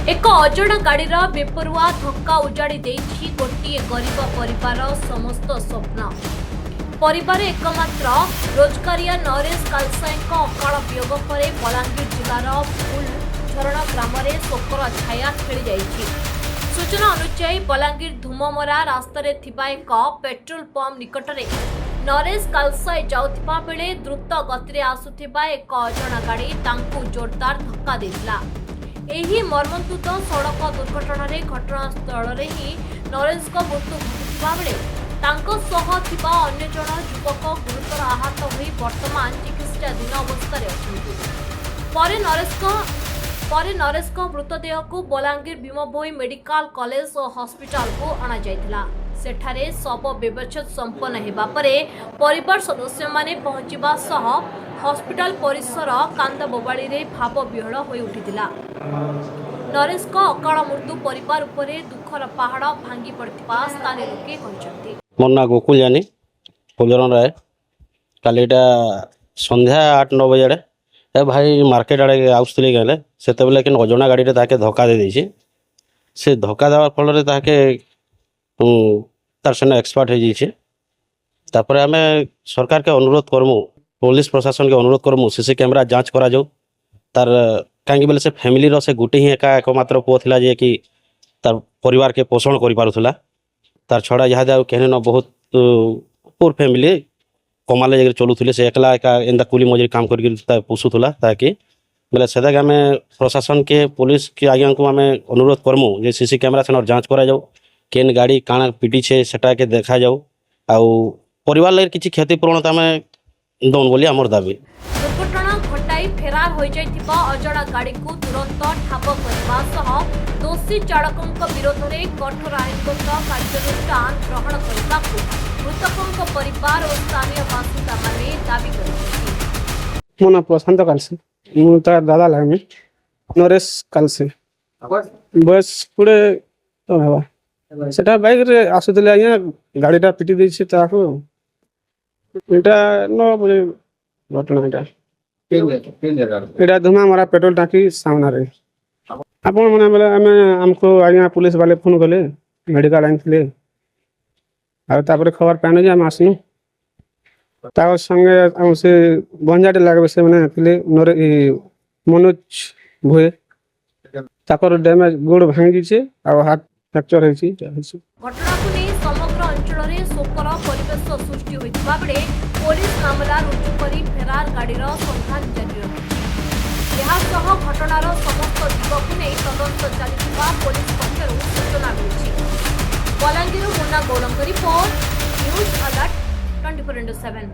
एक अजଣା गाड़ीर बेपरुआ धक्का उजाड़ी देछि गोटिए गरीब परिवार समस्त स्वप्न। परिवार एकमात्र रोजगारिया नरेश कालसाईଙ୍କ अकाल वियोग पर बलांगीर जिलार फूलझरण ग्राम में शोकर छाया खेली जाइछि। सूचना अनुसार बलांगीर धूममरा रास्तार थिबा एक पेट्रोल पंप निकट में नरेश कालसाई जाउथिबा बेले द्रुत गति में आसुथिबा एक अजଣା गाड़ी तांकु जोरदार धक्का देला। एही मर्मन्तुद सड़क दुर्घटना घटनास्थल ही नरेश को मृत्यु घटिथिबा बेले तांको सह थिबा अन्य जण युवक गुरुतर आहत होई वर्तमान चिकित्साधीन अवस्था अछंती। परे नरेश को मृतदेह को बलांगीर भीमभोई मेडिकल कॉलेज और हॉस्पिटल को अणा जायतिला। सेठारे शव व्यवच्छेद संपन्न हेबा परे परिवार सदस्य माने पहुंचीबा सह हॉस्पिटल परिसर कांद बोबाड़ी रे भाव विहल होई उठितिला। नरेश को अकाल मृत्यु परिवार उपरे दुखर पहाड़ भांगी पड़तिबा स्थानीय लोके कहचंती। मोर ना गोकुल जानी फुलझरण राय कालीटा संध्या 8-9 बजे ए भाई मार्केट आड़े आउसले गले सेते बेले कि अजଣା गाड़ी ताके धक्का दे देछि। से धक्का देवा फल रे ताके तार सेना एक्सपर्ट हो जाइए। तापर आम सरकार के अनुरोध करमु पुलिस प्रशासन के अनुरोध करमु सीसी कैमरा जांच करा जाऊ। तार कहीं बेले से फैमिली से गोटे ही एका एकमात्र पुओ थिला जे कि तार परिवार के पोषण करि पारुथला। तार छड़ा जहाँ जाऊ कहने न बहुत पुअर फैमिली कमाले जगह चलुले से एकला एका एंदा कुली मजूरी काम कर पोषुला ताकि बोले से आम प्रशासन के पुलिस के आज्ञा को आम अनुरोध करमु जे सीसी कैमरा से जांच करा जाऊ केन गाड़ी काଣା पिटी छे सेटा के देखा जाऊ आउ परिवार लगे किछि क्षतिपूरण आम दौन बोली आमर दाबी। दुर्घटना घटाई फेरार हो जाइथिबा अजଣା गाड़ी को तुरंत ठाब करबा सह दोषी चालकଙ୍କ विरोध में कठोर आईनगत कार्यानुष्ठान ग्रहण करबाकू मृतकଙ୍କ परिवार और स्थानीय बासिंदा माने दाबी करछथि। मोना प्रशांत कालसे मु तार दादा लागमे नरेश कालसे बस पुरे तो हवा सेटा बाइक रे आसुतले आया गाड़ीटा पिटी देछि ताको एटा न बजे घटना एटा धुमा मारा पेट्रोल टाकी सामना रे आपण मने बेले हमें हमको आया पुलिस वाले फोन कले मेडिकल लाइन थिले आ तापर खबर पाने जे हम आसनु तार संगे हम से बंजाटे लागबे से माने थिले नरे मनोज भोए ताकर डैमेज गोड़ भांगी छे आ हाथ फ्रैक्चर होइछि। घटना को नहीं समग्र अंचल में शोकर परिवेश सृष्टि होइतिबा बेले पुलिस मामला रुजु करी फेरार गाड़ीर सन्धान जारी रखिछि। एहा सह घटनार समस्त दिगक नहीं तदंत चलिथिबा पुलिस पक्षरु सूचना मिलिछि। बलांगीर मुन्ना गौड़ଙ୍କ रिपोर्ट न्यूज अलर्ट 24/7।